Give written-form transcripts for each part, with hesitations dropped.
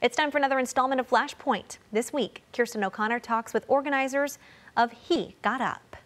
It's time for another installment of Flashpoint. This week, Kirsten O'Connor talks with organizers of He Got Up.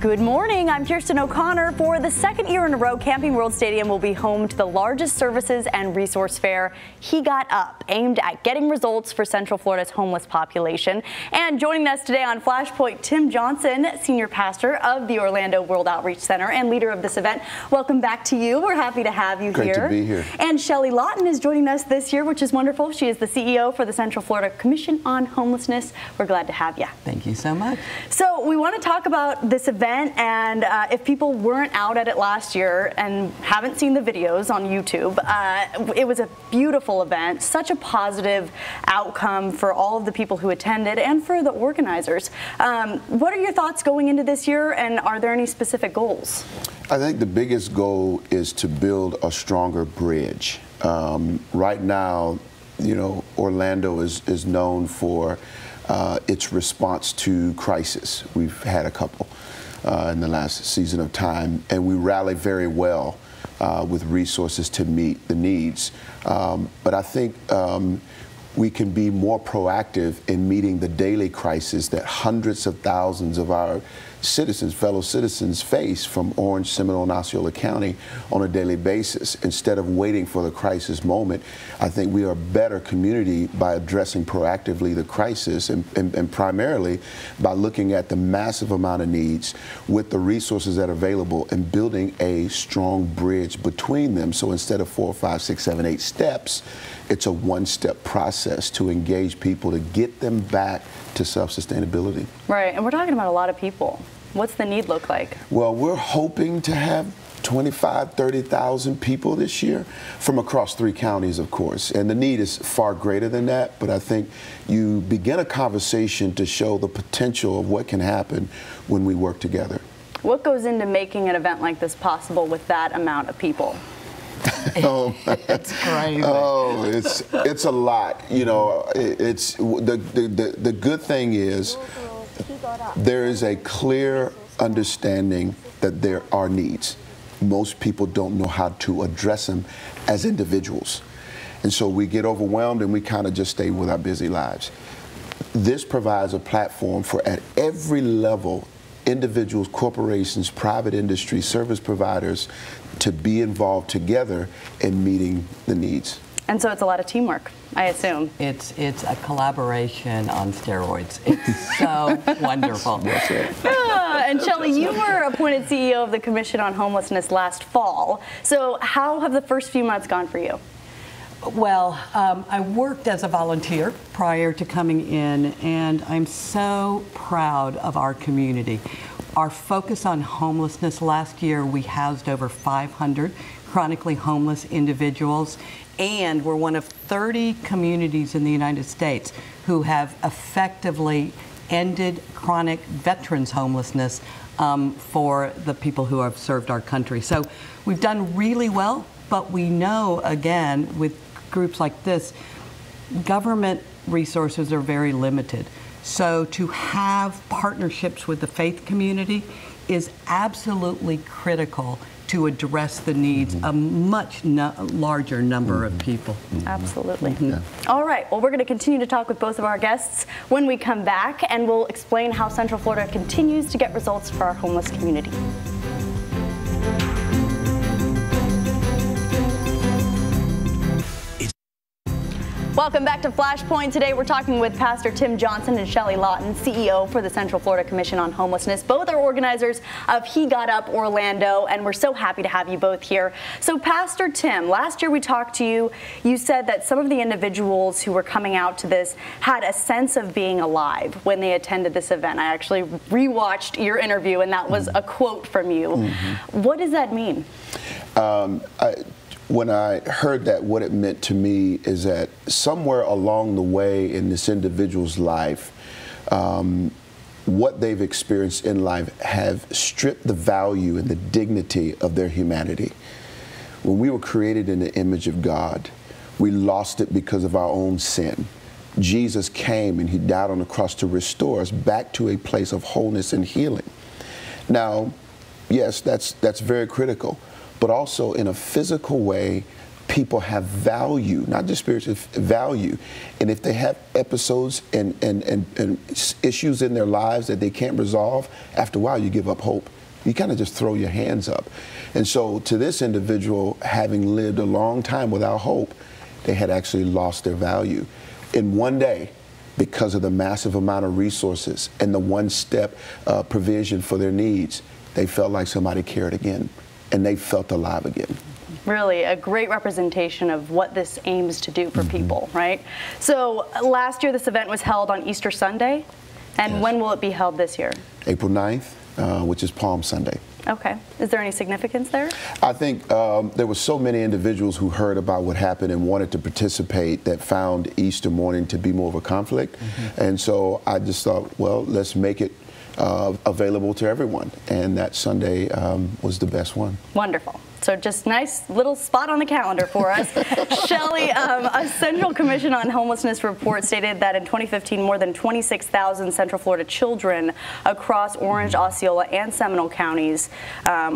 Good morning, I'm Kirsten O'Connor. For the second year in a row, Camping World Stadium will be home to the largest services and resource fair, He Got Up, aimed at getting results for Central Florida's homeless population. And joining us today on Flashpoint, Tim Johnson, Senior Pastor of the Orlando World Outreach Center and leader of this event. Welcome back to you. We're happy to have you here. Great to be here. And Shelly Lawton is joining us this year, which is wonderful. She is the CEO for the Central Florida Commission on Homelessness. We're glad to have you. Thank you so much. So we want to talk about this event, and if people weren't out at it last year and haven't seen the videos on YouTube, it was a beautiful event, such a positive outcome for all of the people who attended and for the organizers. What are your thoughts going into this year, and are there any specific goals? I think the biggest goal is to build a stronger bridge. Right now, you know, Orlando is known for its response to crisis. We've had a couple in the last season of time, and we rally very well with resources to meet the needs. But I think we can be more proactive in meeting the daily crisis that hundreds of thousands of our citizens, fellow citizens, face from Orange, Seminole, and Osceola County on a daily basis. Instead of waiting for the crisis moment, I think we are a better community by addressing proactively the crisis and primarily by looking at the massive amount of needs with the resources that are available and building a strong bridge between them. So instead of 4, 5, 6, 7, 8 steps, it's a one-step process to engage people to get them back to self-sustainability. Right, and we're talking about a lot of people. What's the need look like? Well, we're hoping to have 25,000, 30,000 people this year from across 3 counties, of course. And the need is far greater than that, but I think you begin a conversation to show the potential of what can happen when we work together. What goes into making an event like this possible with that amount of people? It's crazy. Oh, it's a lot. You know, it's the good thing is there is a clear understanding that there are needs. Most people don't know how to address them as individuals. And so we get overwhelmed and we kind of just stay with our busy lives. This provides a platform for, at every level, individuals, corporations, private industry, service providers to be involved together in meeting the needs. And so it's a lot of teamwork, I assume. It's a collaboration on steroids. It's so wonderful. That's it. And Shelly, you were appointed CEO of the Commission on Homelessness last fall. So how have the first few months gone for you? Well, I worked as a volunteer prior to coming in, and I'm so proud of our community. Our focus on homelessness, last year we housed over 500 chronically homeless individuals, and we're one of 30 communities in the United States who have effectively ended chronic veterans homelessness for the people who have served our country. So we've done really well, but we know, again, with groups like this, government resources are very limited. So to have partnerships with the faith community is absolutely critical to address the needs of a much larger number of people. Absolutely. Yeah. All right, well, we're going to continue to talk with both of our guests when we come back, and we'll explain how Central Florida continues to get results for our homeless community. Welcome back to Flashpoint. Today we're talking with Pastor Tim Johnson and Shelly Lawton, CEO for the Central Florida Commission on Homelessness. Both are organizers of He Got Up Orlando, and we're so happy to have you both here. So Pastor Tim, last year we talked to you. You said that some of the individuals who were coming out to this had a sense of being alive when they attended this event. I actually rewatched your interview, and that was a quote from you. What does that mean? When I heard that, what it meant to me is that somewhere along the way in this individual's life, what they've experienced in life have stripped the value and the dignity of their humanity. When we were created in the image of God, we lost it because of our own sin. Jesus came and he died on the cross to restore us back to a place of wholeness and healing. Now, yes, that's very critical, but also in a physical way, people have value, not just spiritual value. And if they have episodes and issues in their lives that they can't resolve, after a while you give up hope. You kind of just throw your hands up. And so to this individual, having lived a long time without hope, they had actually lost their value. In one day, because of the massive amount of resources and the one-step provision for their needs, they felt like somebody cared again, and they felt alive again. Really a great representation of what this aims to do for people, right? So last year this event was held on Easter Sunday, and Yes. when will it be held this year? April 9th, which is Palm Sunday. Okay. Is there any significance there? I think there were so many individuals who heard about what happened and wanted to participate that found Easter morning to be more of a conflict. And so I just thought, well, let's make it available to everyone. And that Sunday was the best one. Wonderful. So just nice little spot on the calendar for us. Shelley, a Central Commission on Homelessness report stated that in 2015, more than 26,000 Central Florida children across Orange, Osceola, and Seminole counties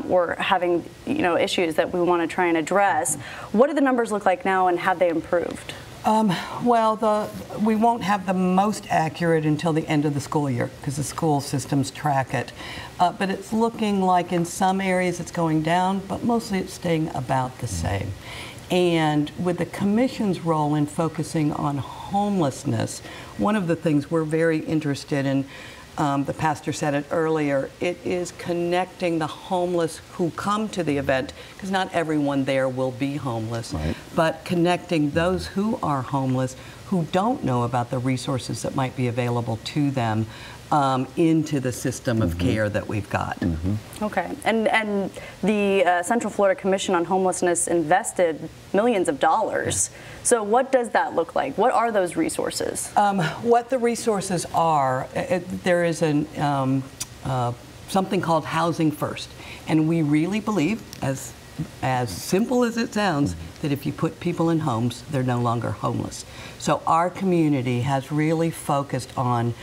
were having, issues that we want to try and address. What do the numbers look like now, and have they improved? Well, we won't have the most accurate until the end of the school year because the school systems track it. But it's looking like in some areas it's going down, but mostly it's staying about the same. And with the Commission's role in focusing on homelessness, one of the things we're very interested in, the pastor said it earlier, it is connecting the homeless who come to the event, because not everyone there will be homeless, Right. but connecting those who are homeless, who don't know about the resources that might be available to them into the system of care that we've got. Okay. And the Central Florida Commission on Homelessness invested millions of dollars. So what does that look like? What are those resources? What the resources are, there is something called Housing First. And we really believe, as simple as it sounds, that if you put people in homes, they're no longer homeless. So our community has really focused on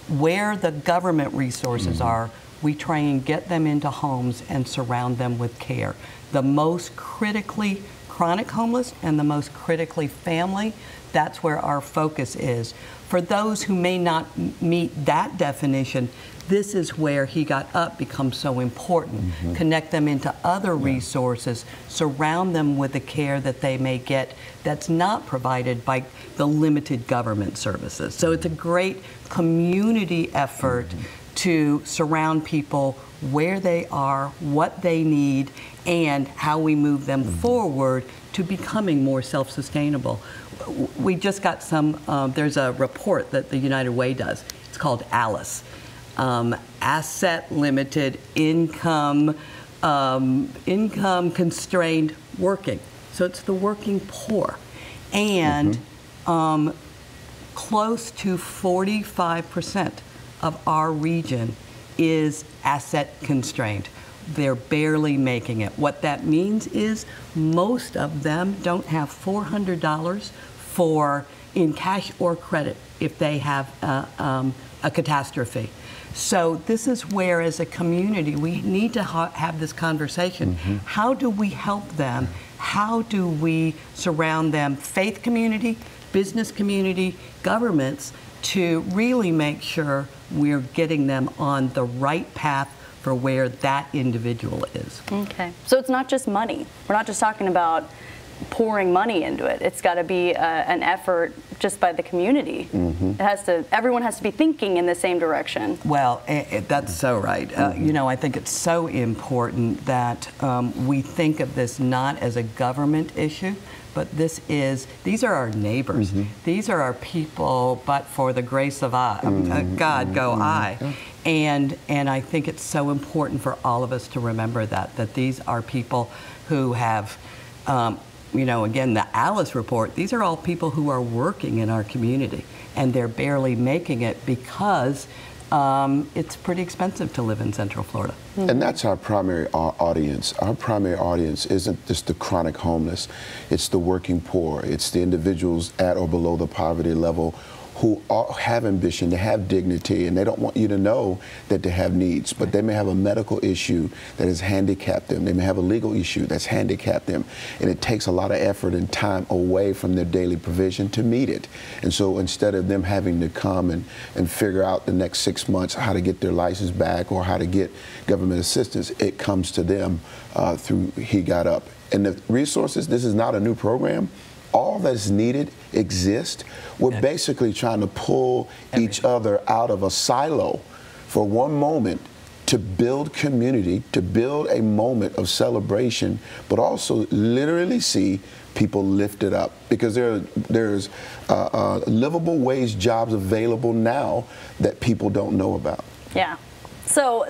where the government resources are. We try and get them into homes and surround them with care. The most critically chronic homeless and the most critically family, that's where our focus is. For those who may not meet that definition, this is where He Got Up becomes so important. Connect them into other resources, surround them with the care that they may get that's not provided by the limited government services. So it's a great community effort to surround people where they are, what they need, and how we move them forward to becoming more self-sustainable. We just got there's a report that the United Way does. It's called ALICE. Asset limited income, income constrained working. So it's the working poor. And close to 45% of our region is asset constrained. They're barely making it. What that means is most of them don't have $400 in cash or credit if they have a catastrophe. So this is where, as a community, we need to have this conversation. How do we help them? How do we surround them, faith community, business community, governments, to really make sure we're getting them on the right path for where that individual is. Okay. So it's not just money. We're not just talking about pouring money into it. It's got to be an effort just by the community. Everyone has to be thinking in the same direction. Well, that's so right. I think it's so important that we think of this not as a government issue, but these are our neighbors. These are our people, but for the grace of God go I. And I think it's so important for all of us to remember that these are people who have, again, the ALICE report, these are all people who are working in our community, and they're barely making it because it's pretty expensive to live in Central Florida. And that's our primary audience. Our primary audience isn't just the chronic homeless. It's the working poor. It's the individuals at or below the poverty level who have ambition, they have dignity, and they don't want you to know that they have needs, but they may have a medical issue that has handicapped them. They may have a legal issue that's handicapped them, and it takes a lot of effort and time away from their daily provision to meet it. And so instead of them having to come and figure out the next 6 months how to get their license back or how to get government assistance, it comes to them through He Got Up. And the resources, this is not a new program. All that's needed exists. We're basically trying to pull each other out of a silo for one moment to build community, to build a moment of celebration, but also literally see people lifted up, because there's livable wage jobs available now that people don't know about. Yeah. So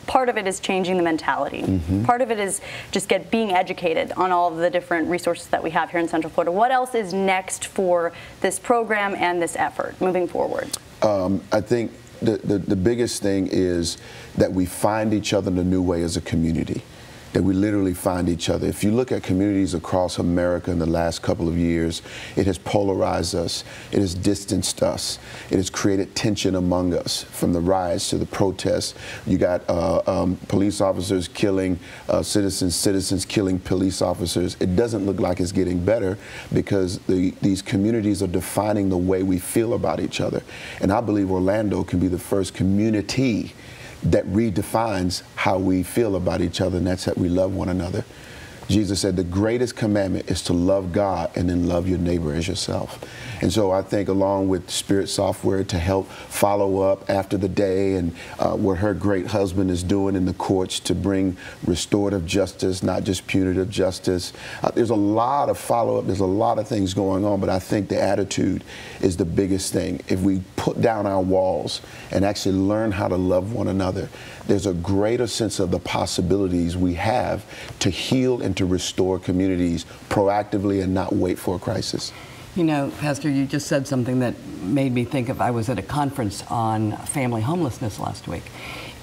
part of it is changing the mentality. Part of it is just being educated on all of the different resources that we have here in Central Florida. What else is next for this program and this effort moving forward? I think the biggest thing is that we find each other in a new way as a community. That we literally find each other. If you look at communities across America in the last couple of years, it has polarized us, it has distanced us, it has created tension among us, from the riots to the protests. You got police officers killing citizens, citizens killing police officers. It doesn't look like it's getting better, because these communities are defining the way we feel about each other. And I believe Orlando can be the first community that redefines how we feel about each other, and that's that we love one another. Jesus said the greatest commandment is to love God and then love your neighbor as yourself. And so I think, along with Spirit Software to help follow up after the day, and what her great husband is doing in the courts to bring restorative justice, not just punitive justice. There's a lot of follow-up, there's a lot of things going on, but I think the attitude is the biggest thing. If we put down our walls and actually learn how to love one another, there's a greater sense of the possibilities we have to heal and to restore communities proactively and not wait for a crisis. You know, Pastor, you just said something that made me think of, I was at a conference on family homelessness last week,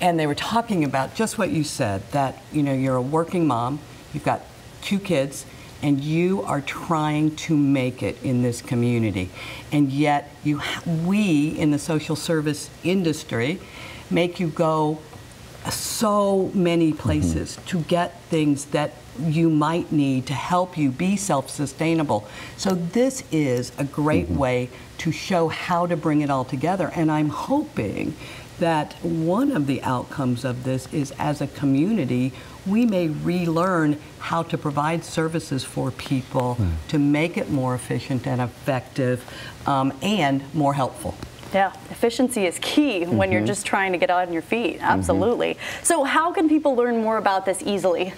and they were talking about just what you said, that, you know, you're a working mom, you've got 2 kids, and you are trying to make it in this community. And yet we in the social service industry make you go so many places to get things that you might need to help you be self-sustainable. So this is a great way to show how to bring it all together. And I'm hoping that one of the outcomes of this is, as a community, we may relearn how to provide services for people to make it more efficient and effective, and more helpful. Yeah, efficiency is key when you're just trying to get on your feet. Absolutely. So how can people learn more about this easily?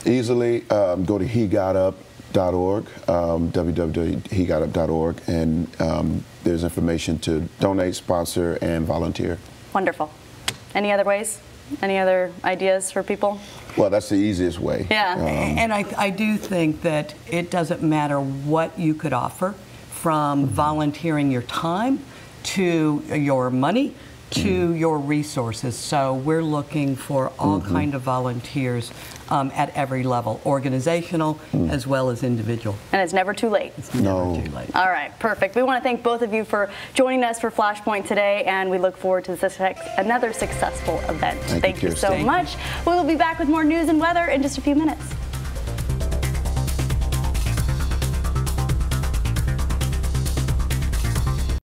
Easily, go to hegotup.org, www.hegotup.org, and there's information to donate, sponsor, and volunteer. Wonderful. Any other ways? Any other ideas for people? Well, that's the easiest way. Yeah. And I do think that it doesn't matter what you could offer, from volunteering your time to your money to your resources. So we're looking for all kind of volunteers at every level, organizational as well as individual. And it's never too late. It's never too late. All right, perfect. We want to thank both of you for joining us for Flashpoint today, and we look forward to another successful event. Thank you so much. We will be back with more news and weather in just a few minutes.